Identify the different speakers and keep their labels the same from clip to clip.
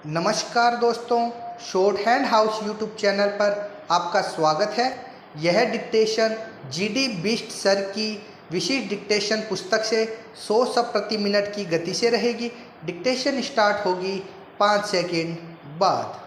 Speaker 1: नमस्कार दोस्तों, short hand house YouTube channel पर आपका स्वागत है। यह डिक्टेशन जीडी बिष्ट सर की विशिष्ट डिक्टेशन पुस्तक से 100 शब्द प्रति मिनट की गति से रहेगी। डिक्टेशन स्टार्ट होगी 5 सेकेंड बाद।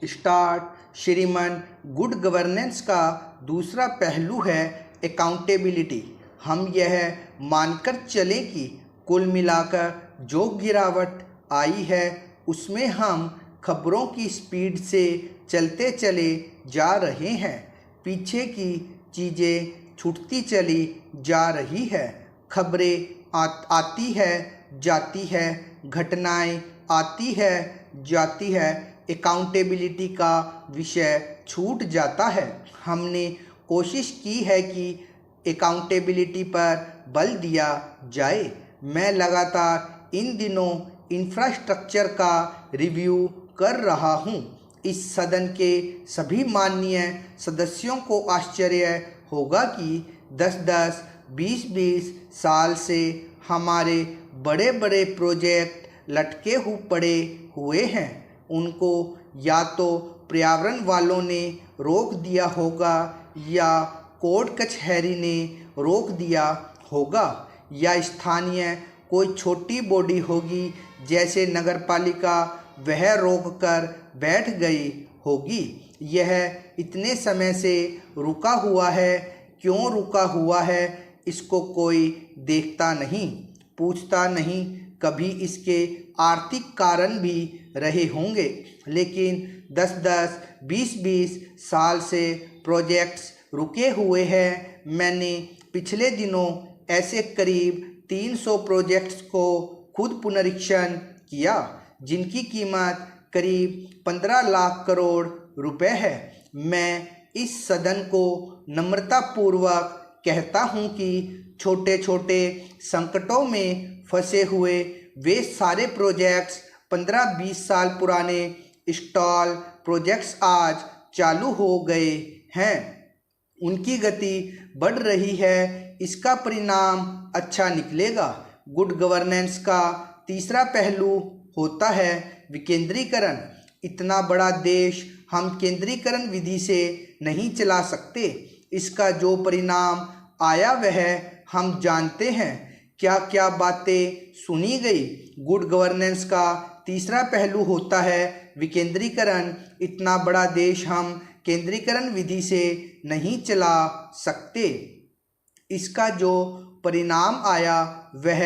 Speaker 1: स्टार्ट। श्रीमान, गुड गवर्नेंस का दूसरा पहलू है अकाउंटेबिलिटी। हम यह मानकर चलें कि कुल मिलाकर जो गिरावट आई है उसमें हम खबरों की स्पीड से चलते चले जा रहे हैं। पीछे की चीज़ें छूटती चली जा रही है। खबरें आती है जाती है, घटनाएं आती है जाती है, अकाउंटेबिलिटी का विषय छूट जाता है। हमने कोशिश की है कि अकाउंटेबिलिटी पर बल दिया जाए। मैं लगातार इन दिनों इंफ्रास्ट्रक्चर का रिव्यू कर रहा हूँ। इस सदन के सभी माननीय सदस्यों को आश्चर्य होगा कि 10-10, 20-20 साल से हमारे बड़े बड़े प्रोजेक्ट लटके पड़े हुए हैं। उनको या तो पर्यावरण वालों ने रोक दिया होगा या कोर्ट कचहरी ने रोक दिया होगा या स्थानीय कोई छोटी बॉडी होगी जैसे नगरपालिका, वह रोक कर बैठ गई होगी। यह इतने समय से रुका हुआ है। क्यों रुका हुआ है इसको कोई देखता नहीं, पूछता नहीं। कभी इसके आर्थिक कारण भी रहे होंगे, लेकिन 10-10, 20-20 साल से प्रोजेक्ट्स रुके हुए हैं। मैंने पिछले दिनों ऐसे करीब 300 प्रोजेक्ट्स को खुद पुनरीक्षण किया जिनकी कीमत करीब 15 लाख करोड़ रुपए है। मैं इस सदन को नम्रतापूर्वक कहता हूं कि छोटे छोटे संकटों में फंसे हुए वे सारे प्रोजेक्ट्स 15-20 साल पुराने स्टॉल प्रोजेक्ट्स आज चालू हो गए हैं। उनकी गति बढ़ रही है। इसका परिणाम अच्छा निकलेगा। गुड गवर्नेंस का तीसरा पहलू होता है विकेंद्रीकरण। इतना बड़ा देश हम केंद्रीकरण विधि से नहीं चला सकते। इसका जो परिणाम आया वह हम जानते हैं। क्या क्या बातें सुनी गई। गुड गवर्नेंस का तीसरा पहलू होता है विकेंद्रीकरण। इतना बड़ा देश हम केंद्रीकरण विधि से नहीं चला सकते। इसका जो परिणाम आया वह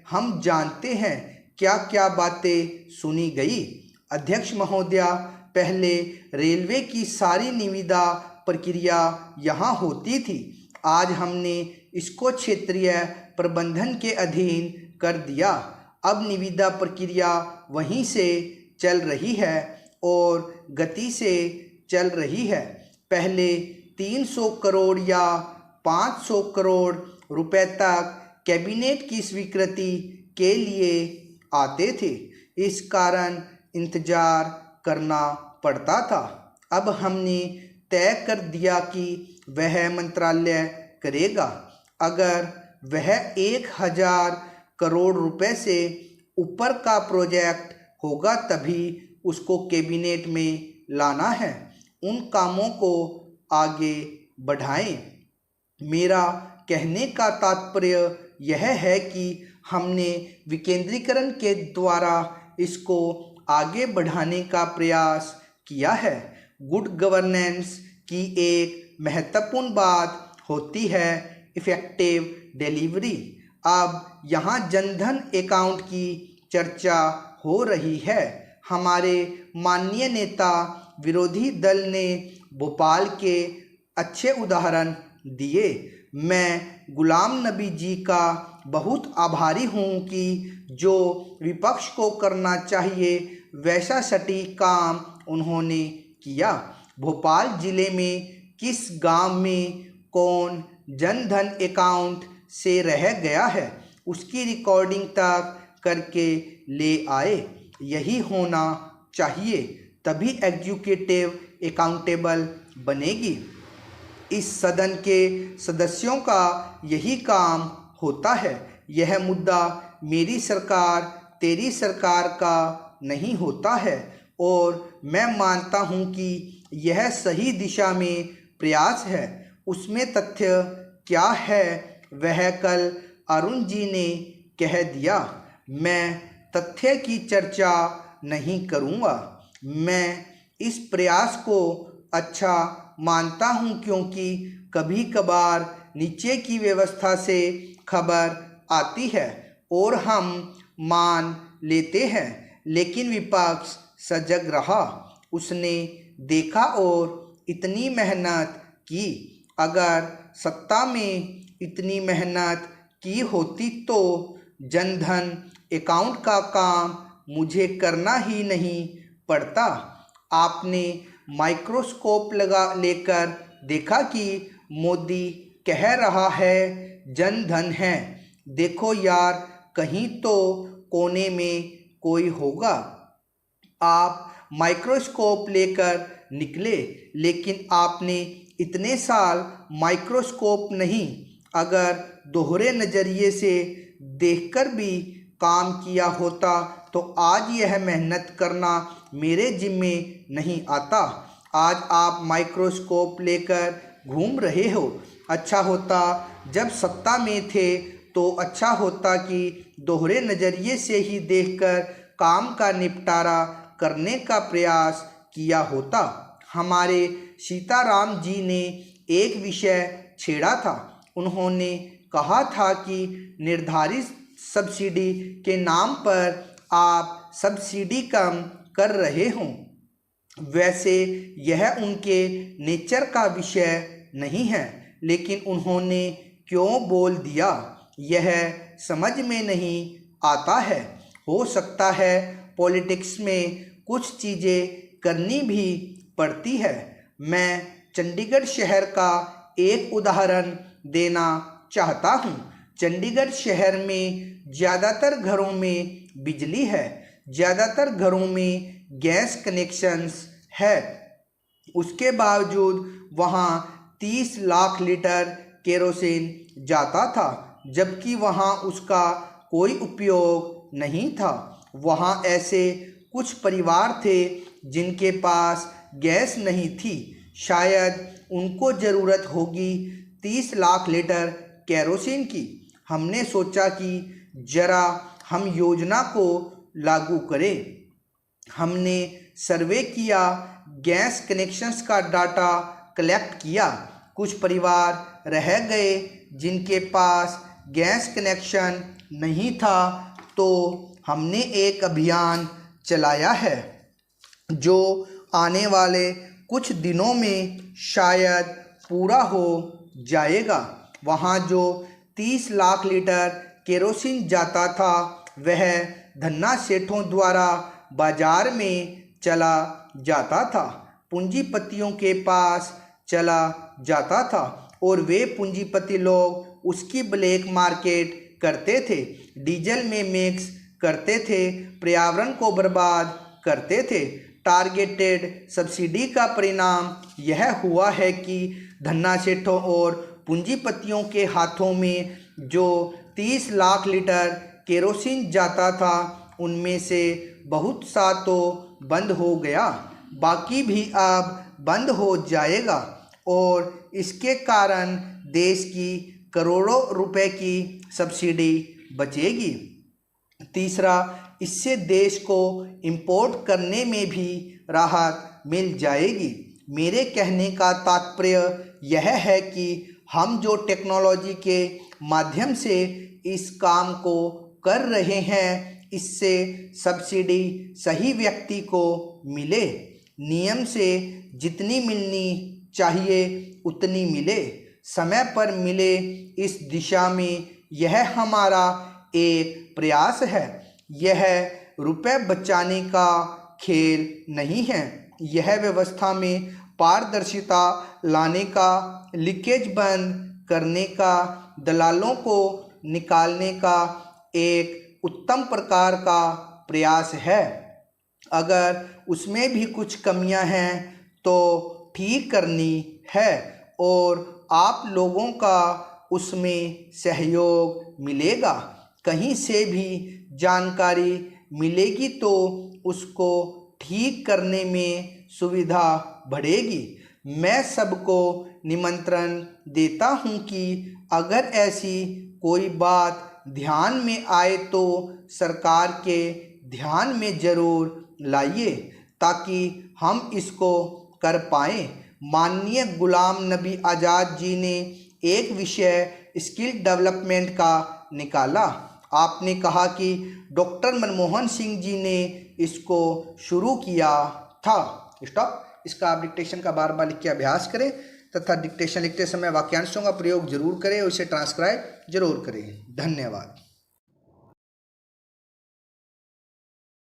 Speaker 1: हम जानते हैं। क्या क्या बातें सुनी गई। अध्यक्ष महोदया, पहले रेलवे की सारी निविदा प्रक्रिया यहाँ होती थी। आज हमने इसको क्षेत्रीय प्रबंधन के अधीन कर दिया। अब निविदा प्रक्रिया वहीं से चल रही है और गति से चल रही है। पहले 300 करोड़ या 500 करोड़ रुपए तक कैबिनेट की स्वीकृति के लिए आते थे। इस कारण इंतजार करना पड़ता था। अब हमने तय कर दिया कि वह मंत्रालय करेगा। अगर वह 1000 करोड़ रुपए से ऊपर का प्रोजेक्ट होगा तभी उसको कैबिनेट में लाना है। उन कामों को आगे बढ़ाएं। मेरा कहने का तात्पर्य यह है कि हमने विकेंद्रीकरण के द्वारा इसको आगे बढ़ाने का प्रयास किया है। गुड गवर्नेंस की एक महत्वपूर्ण बात होती है इफ़ेक्टिव डिलीवरी। अब यहाँ जनधन अकाउंट की चर्चा हो रही है। हमारे माननीय नेता विरोधी दल ने भोपाल के अच्छे उदाहरण दिए। मैं गुलाम नबी जी का बहुत आभारी हूँ कि जो विपक्ष को करना चाहिए वैसा सटीक काम उन्होंने किया। भोपाल ज़िले में किस गांव में कौन जनधन अकाउंट से रह गया है उसकी रिकॉर्डिंग तक करके ले आए। यही होना चाहिए, तभी एग्जीक्यूटिव अकाउंटेबल बनेगी। इस सदन के सदस्यों का यही काम होता है। यह मुद्दा मेरी सरकार तेरी सरकार का नहीं होता है और मैं मानता हूँ कि यह सही दिशा में प्रयास है। उसमें तथ्य क्या है वह कल अरुण जी ने कह दिया। मैं तथ्य की चर्चा नहीं करूँगा। मैं इस प्रयास को अच्छा मानता हूँ क्योंकि कभी कभार नीचे की व्यवस्था से खबर आती है और हम मान लेते हैं, लेकिन विपक्ष सजग रहा। उसने देखा और इतनी मेहनत की। अगर सत्ता में इतनी मेहनत की होती तो जनधन अकाउंट का काम मुझे करना ही नहीं पड़ता। आपने माइक्रोस्कोप लेकर देखा कि मोदी कह रहा है जनधन है। देखो यार, कहीं तो कोने में कोई होगा। आप माइक्रोस्कोप लेकर निकले, लेकिन आपने इतने साल माइक्रोस्कोप नहीं, अगर दोहरे नज़रिए से देखकर भी काम किया होता तो आज यह मेहनत करना मेरे जिम्मे नहीं आता। आज आप माइक्रोस्कोप लेकर घूम रहे हो। अच्छा होता जब सत्ता में थे तो अच्छा होता कि दोहरे नज़रिए से ही देखकर काम का निपटारा करने का प्रयास किया होता। हमारे सीताराम जी ने एक विषय छेड़ा था। उन्होंने कहा था कि निर्धारित सब्सिडी के नाम पर आप सब्सिडी कम कर रहे हों। वैसे यह उनके नेचर का विषय नहीं है, लेकिन उन्होंने क्यों बोल दिया यह समझ में नहीं आता है। हो सकता है पॉलिटिक्स में कुछ चीज़ें करनी भी पड़ती है। मैं चंडीगढ़ शहर का एक उदाहरण देना चाहता हूँ। चंडीगढ़ शहर में ज़्यादातर घरों में बिजली है, ज़्यादातर घरों में गैस कनेक्शंस है। उसके बावजूद वहाँ 30 लाख लीटर केरोसिन जाता था, जबकि वहाँ उसका कोई उपयोग नहीं था। वहाँ ऐसे कुछ परिवार थे जिनके पास गैस नहीं थी। शायद उनको ज़रूरत होगी 30 लाख लीटर केरोसिन की। हमने सोचा कि ज़रा हम योजना को लागू करें। हमने सर्वे किया, गैस कनेक्शंस का डाटा कलेक्ट किया। कुछ परिवार रह गए जिनके पास गैस कनेक्शन नहीं था, तो हमने एक अभियान चलाया है जो आने वाले कुछ दिनों में शायद पूरा हो जाएगा। वहाँ जो 30 लाख लीटर केरोसिन जाता था वह धन्ना सेठों द्वारा बाजार में चला जाता था, पूंजीपतियों के पास चला जाता था और वे पूंजीपति लोग उसकी ब्लैक मार्केट करते थे, डीजल में मिक्स करते थे, पर्यावरण को बर्बाद करते थे। टारगेटेड सब्सिडी का परिणाम यह हुआ है कि धन्ना सेठों और पूंजीपतियों के हाथों में जो 30 लाख लीटर केरोसिन जाता था उनमें से बहुत सा तो बंद हो गया, बाकी भी अब बंद हो जाएगा और इसके कारण देश की करोड़ों रुपए की सब्सिडी बचेगी। तीसरा, इससे देश को इंपोर्ट करने में भी राहत मिल जाएगी। मेरे कहने का तात्पर्य यह है कि हम जो टेक्नोलॉजी के माध्यम से इस काम को कर रहे हैं, इससे सब्सिडी सही व्यक्ति को मिले, नियम से जितनी मिलनी चाहिए उतनी मिले, समय पर मिले। इस दिशा में यह हमारा एक प्रयास है। यह रुपए बचाने का खेल नहीं है, यह व्यवस्था में पारदर्शिता लाने का, लीकेज बंद करने का, दलालों को निकालने का एक उत्तम प्रकार का प्रयास है। अगर उसमें भी कुछ कमियां हैं तो ठीक करनी है और आप लोगों का उसमें सहयोग मिलेगा। कहीं से भी जानकारी मिलेगी तो उसको ठीक करने में सुविधा बढ़ेगी। मैं सबको निमंत्रण देता हूं कि अगर ऐसी कोई बात ध्यान में आए तो सरकार के ध्यान में ज़रूर लाइए ताकि हम इसको कर पाएँ। माननीय गुलाम नबी आज़ाद जी ने एक विषय स्किल डेवलपमेंट का निकाला। आपने कहा कि डॉक्टर मनमोहन सिंह जी ने इसको शुरू किया था। स्टॉप। इसका आप डिक्टेशन का बार बार लिख के अभ्यास करें तथा डिक्टेशन लिखते समय वाक्यांशों का प्रयोग जरूर करें और इसे ट्रांसक्राइब जरूर करें। धन्यवाद।